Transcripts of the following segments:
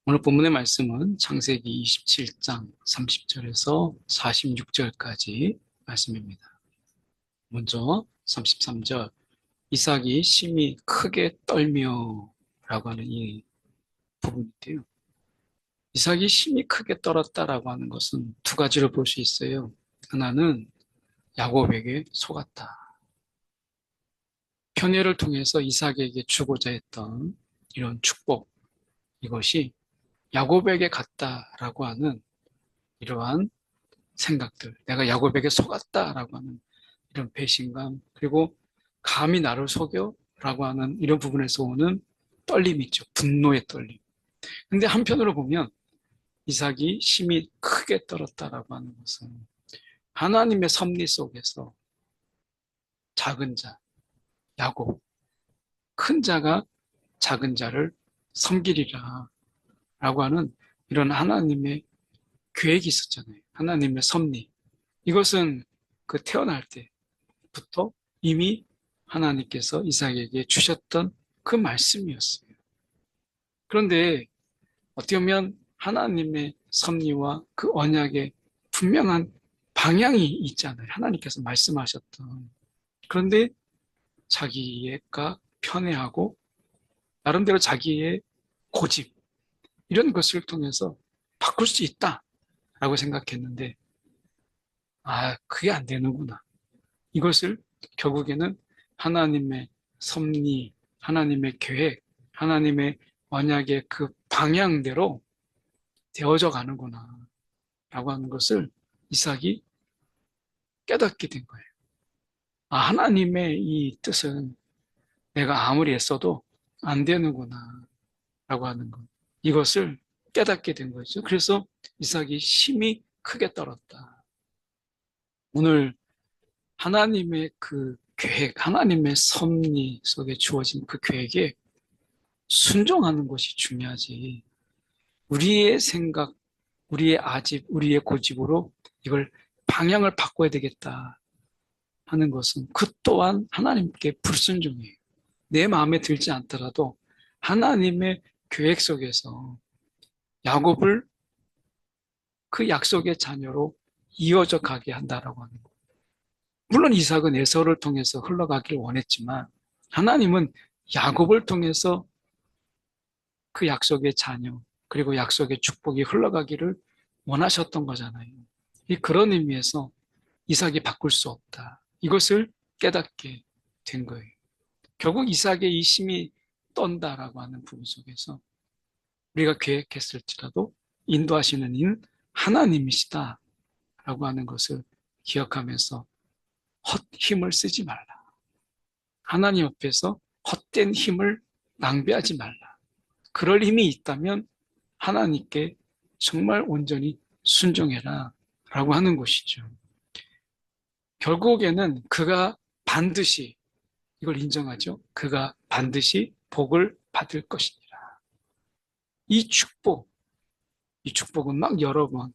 오늘 본문의 말씀은 창세기 27장 30절에서 46절까지 말씀입니다. 먼저 33절, 이삭이 심히 크게 떨며 라고 하는 이 부분인데요. 이삭이 심히 크게 떨었다라고 하는 것은 두 가지로 볼 수 있어요. 하나는 야곱에게 속았다. 편애를 통해서 이삭에게 주고자 했던 이런 축복, 이것이 야곱에게 갔다라고 하는 이러한 생각들, 내가 야곱에게 속았다라고 하는 이런 배신감, 그리고 감히 나를 속여? 라고 하는 이런 부분에서 오는 떨림이 있죠. 분노의 떨림. 근데 한편으로 보면 이삭이 심히 크게 떨었다라고 하는 것은 하나님의 섭리 속에서 작은 자, 야곱, 큰 자가 작은 자를 섬기리라 라고 하는 이런 하나님의 계획이 있었잖아요. 하나님의 섭리. 이것은 그 태어날 때부터 이미 하나님께서 이삭에게 주셨던 그 말씀이었어요. 그런데 어떻게 보면 하나님의 섭리와 그 언약의 분명한 방향이 있잖아요. 하나님께서 말씀하셨던. 그런데 자기가 편애하고 나름대로 자기의 고집 이런 것을 통해서 바꿀 수 있다라고 생각했는데 그게 안 되는구나. 이것을 결국에는 하나님의 섭리, 하나님의 계획, 하나님의 언약의 그 방향대로 되어져 가는구나 라고 하는 것을 이삭이 깨닫게 된 거예요. 하나님의 이 뜻은 내가 아무리 애써도 안 되는구나 라고 하는 것. 이것을 깨닫게 된 거죠. 그래서 이삭이 심히 크게 떨었다. 오늘 하나님의 그 계획, 하나님의 섭리 속에 주어진 그 계획에 순종하는 것이 중요하지. 우리의 생각, 우리의 아집, 우리의 고집으로 이걸 방향을 바꿔야 되겠다 하는 것은 그 또한 하나님께 불순종이에요. 내 마음에 들지 않더라도 하나님의 계획 속에서 야곱을 그 약속의 자녀로 이어져 가게 한다라고 하는 것. 물론 이삭은 에서를 통해서 흘러가기를 원했지만 하나님은 야곱을 통해서 그 약속의 자녀 그리고 약속의 축복이 흘러가기를 원하셨던 거잖아요. 그런 의미에서 이삭이 바꿀 수 없다. 이것을 깨닫게 된 거예요. 결국 이삭의 이 심이 떤다라고 하는 부분 속에서 우리가 계획했을지라도 인도하시는 이는 하나님이시다라고 하는 것을 기억하면서 힘을 쓰지 말라. 하나님 앞에서 헛된 힘을 낭비하지 말라. 그럴 힘이 있다면 하나님께 정말 온전히 순종해라 라고 하는 것이죠. 결국에는 그가 반드시 이걸 인정하죠. 그가 반드시 복을 받을 것이니라. 이 축복, 이 축복은 막 여러 번,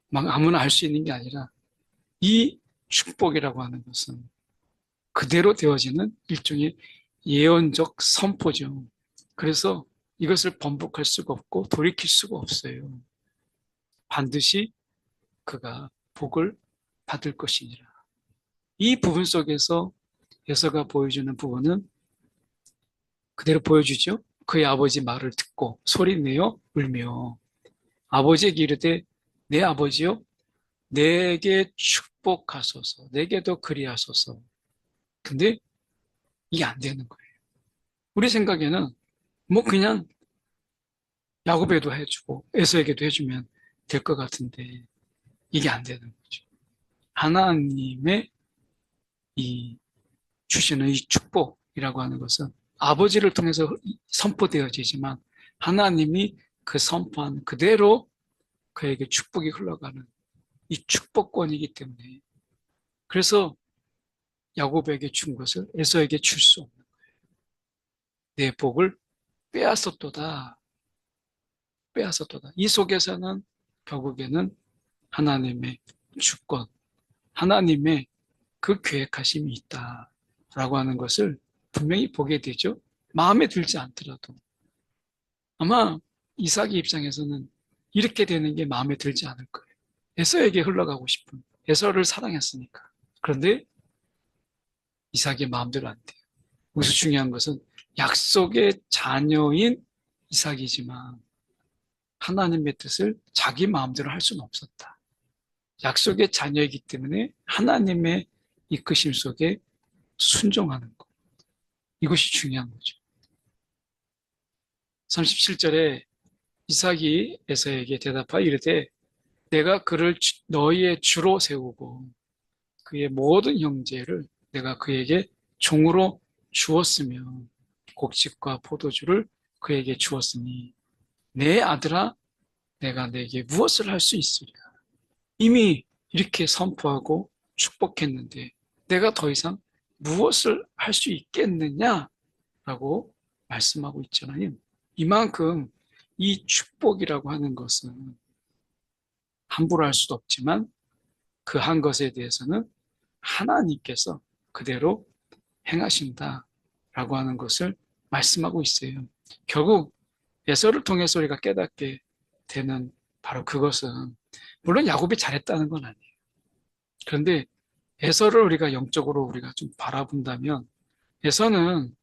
막 아무나 할 수 있는 게 아니라 이 축복이라고 하는 것은 그대로 되어지는 일종의 예언적 선포죠. 그래서 이것을 번복할 수가 없고 돌이킬 수가 없어요. 반드시 그가 복을 받을 것이니라. 이 부분 속에서 예서가 보여주는 부분은 그대로 보여주죠. 그의 아버지 말을 듣고 소리내어 울며 아버지에게 이르되 내 아버지여 내게 축복하소서 내게도 그리하소서. 근데 이게 안 되는 거예요. 우리 생각에는 뭐 그냥 야곱에도 해주고 에서에게도 해주면 될 것 같은데 이게 안 되는 거죠. 하나님의 이 주시는 이 축복이라고 하는 것은 아버지를 통해서 선포되어지지만 하나님이 그 선포한 그대로 그에게 축복이 흘러가는 이 축복권이기 때문에 그래서 야곱에게 준 것을 에서에게 줄 수 없는 내 복을 빼앗았도다. 빼앗았도다. 이 속에서는 결국에는 하나님의 주권, 하나님의 그 계획하심이 있다라고 하는 것을 분명히 보게 되죠. 마음에 들지 않더라도. 아마 이삭의 입장에서는 이렇게 되는 게 마음에 들지 않을 거예요. 에서에게 흘러가고 싶은, 에서를 사랑했으니까. 그런데 이삭의 마음대로 안 돼요. 여기서 중요한 것은 약속의 자녀인 이삭이지만 하나님의 뜻을 자기 마음대로 할 수는 없었다. 약속의 자녀이기 때문에 하나님의 이끄심 속에 순종하는 것. 이것이 중요한 거죠. 37절에 이삭이 에서에게 대답하여 이르되 내가 그를 너희의 주로 세우고 그의 모든 형제를 내가 그에게 종으로 주었으며 곡식과 포도주를 그에게 주었으니 내 아들아 내가 내게 무엇을 할 수 있으랴. 이미 이렇게 선포하고 축복했는데 내가 더 이상 무엇을 할 수 있겠느냐라고 말씀하고 있잖아요. 이만큼 이 축복이라고 하는 것은 함부로 할 수도 없지만 그 한 것에 대해서는 하나님께서 그대로 행하신다라고 하는 것을 말씀하고 있어요. 결국 에서를 통해서 우리가 깨닫게 되는 바로 그것은 물론 야곱이 잘했다는 건 아니에요. 그런데 에서를 우리가 영적으로 우리가 좀 바라본다면 에서는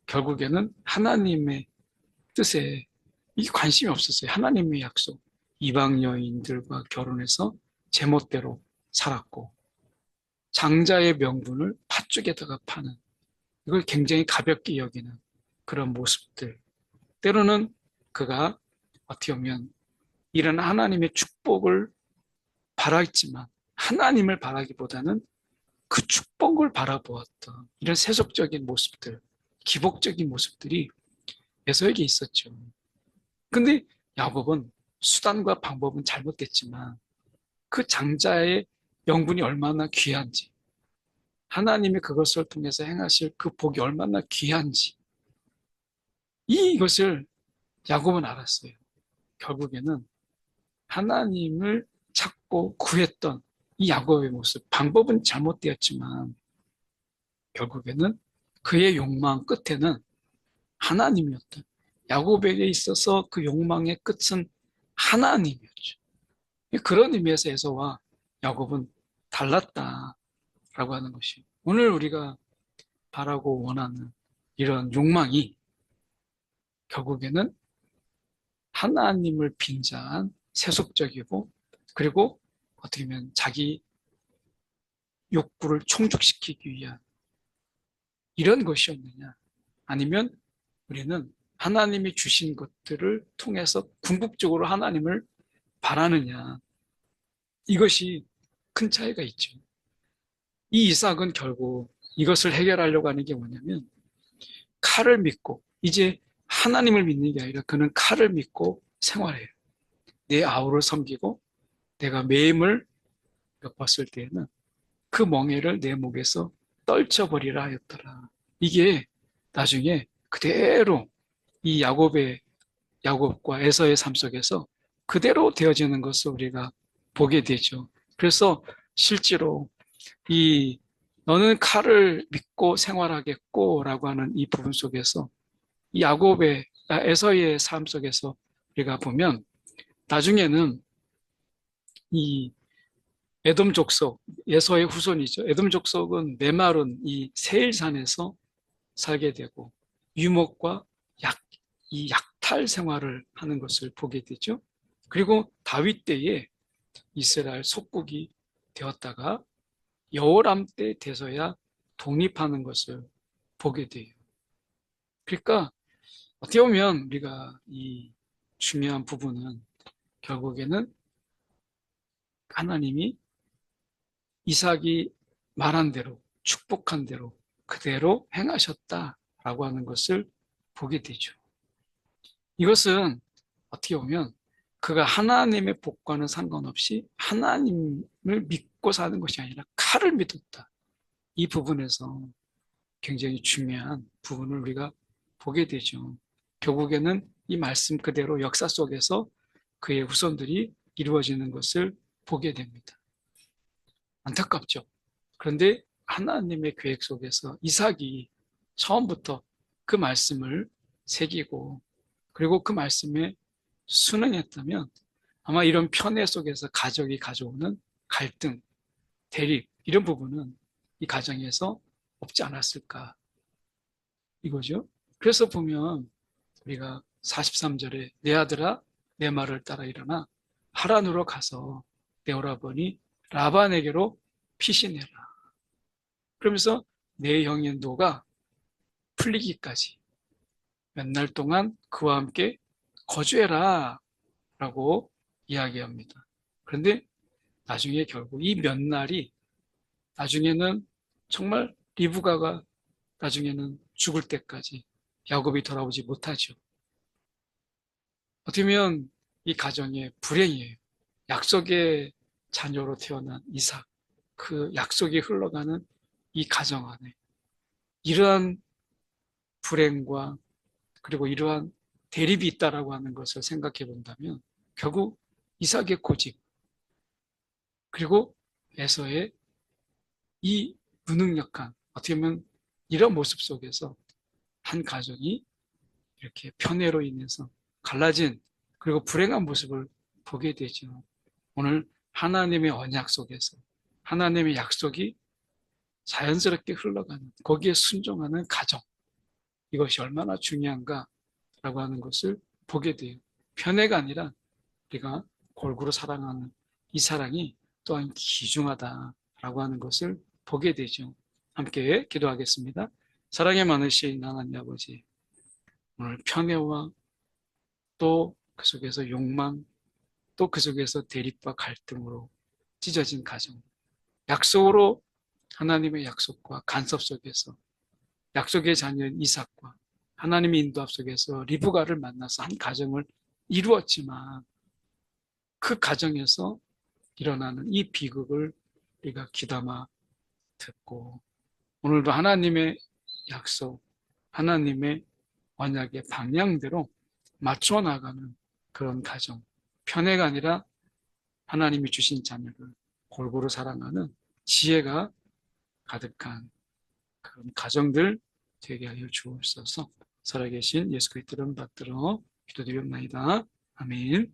결국에는 하나님의 뜻에 이 관심이 없었어요. 하나님의 약속. 이방 여인들과 결혼해서 제멋대로 살았고 장자의 명분을 팥죽에다가 파는 이걸 굉장히 가볍게 여기는 그런 모습들. 때로는 그가 어떻게 보면 이런 하나님의 축복을 바라있지만 하나님을 바라기보다는 그 축복을 바라보았던 이런 세속적인 모습들, 기복적인 모습들이 에서에게 있었죠. 근데 야곱은 수단과 방법은 잘못됐지만 그 장자의 명분이 얼마나 귀한지, 하나님이 그것을 통해서 행하실 그 복이 얼마나 귀한지, 이것을 야곱은 알았어요. 결국에는 하나님을 찾고 구했던 이 야곱의 모습, 방법은 잘못되었지만 결국에는 그의 욕망 끝에는 하나님이었다. 야곱에게 있어서 그 욕망의 끝은 하나님이었죠. 그런 의미에서 에서와 야곱은 달랐다라고 하는 것이 오늘 우리가 바라고 원하는 이런 욕망이 결국에는 하나님을 빙자한 세속적이고 그리고 어떻게 보면 자기 욕구를 충족시키기 위한 이런 것이었느냐 아니면 우리는 하나님이 주신 것들을 통해서 궁극적으로 하나님을 바라느냐 이것이 큰 차이가 있죠. 이 이삭은 결국 이것을 해결하려고 하는 게 뭐냐면 칼을 믿고 이제 하나님을 믿는 게 아니라 그는 칼을 믿고 생활해요. 내 아우를 섬기고 내가 매임을 겪었을 때에는 그 멍에를 내 목에서 떨쳐버리라 하였더라. 이게 나중에 그대로 이 야곱과 에서의 삶 속에서 그대로 되어지는 것을 우리가 보게 되죠. 그래서 실제로 이 너는 칼을 믿고 생활하겠고라고 하는 이 부분 속에서 이 에서의 삶 속에서 우리가 보면 나중에는 이 에돔 족속, 에서의 후손이죠. 에돔 족속은 메마른 이 세일산에서 살게 되고 유목과 이 약탈 생활을 하는 것을 보게 되죠. 그리고 다윗 때에 이스라엘 속국이 되었다가 여호람 때 돼서야 독립하는 것을 보게 돼요. 그러니까 어떻게 보면 우리가 이 중요한 부분은 결국에는 하나님이 이삭이 말한 대로 축복한 대로 그대로 행하셨다라고 하는 것을 보게 되죠. 이것은 어떻게 보면 그가 하나님의 복과는 상관없이 하나님을 믿고 사는 것이 아니라 칼을 믿었다. 이 부분에서 굉장히 중요한 부분을 우리가 보게 되죠. 결국에는 이 말씀 그대로 역사 속에서 그의 후손들이 이루어지는 것을 보게 됩니다. 안타깝죠. 그런데 하나님의 계획 속에서 이삭이 처음부터 그 말씀을 새기고 그리고 그 말씀에 순응했다면 아마 이런 편애 속에서 가족이 가져오는 갈등, 대립 이런 부분은 이 가정에서 없지 않았을까 이거죠. 그래서 보면 우리가 43절에 내 아들아 내 말을 따라 일어나 하란으로 가서 내 오라버니 라반에게로 피신해라. 그러면서 내 형인 노가 풀리기까지 몇 날 동안 그와 함께 거주해라 라고 이야기합니다. 그런데 나중에 결국 이 몇 날이 나중에는 정말 리브가가 나중에는 죽을 때까지 야곱이 돌아오지 못하죠. 어떻게 보면 이 가정의 불행이에요. 약속의 자녀로 태어난 이삭, 그 약속이 흘러가는 이 가정 안에 이러한 불행과 그리고 이러한 대립이 있다라고 하는 것을 생각해 본다면 결국 이삭의 고집 그리고 에서의 이 무능력한 어떻게 보면 이런 모습 속에서 한 가정이 이렇게 편애로 인해서 갈라진 그리고 불행한 모습을 보게 되죠. 오늘 하나님의 언약 속에서 하나님의 약속이 자연스럽게 흘러가는 거기에 순종하는 가정 이것이 얼마나 중요한가라고 하는 것을 보게 돼요. 편애가 아니라 우리가 골고루 사랑하는 이 사랑이 또한 귀중하다라고 하는 것을 보게 되죠. 함께 기도하겠습니다. 사랑에 많으신 하나님 아버지, 오늘 편애와 또 그 속에서 욕망, 또 그 속에서 대립과 갈등으로 찢어진 가정, 약속으로 하나님의 약속과 간섭 속에서 약속의 자녀인 이삭과 하나님의 인도합 속에서 리브가를 만나서 한 가정을 이루었지만 그 가정에서 일어나는 이 비극을 우리가 귀담아 듣고 오늘도 하나님의 약속, 하나님의 언약의 방향대로 맞춰 나가는 그런 가정, 편애가 아니라 하나님이 주신 자녀를 골고루 사랑하는 지혜가 가득한 그런 가정들 되게 하여 주옵소서. 살아계신 예수 그리스도를 받들어 기도드리옵나이다. 아멘.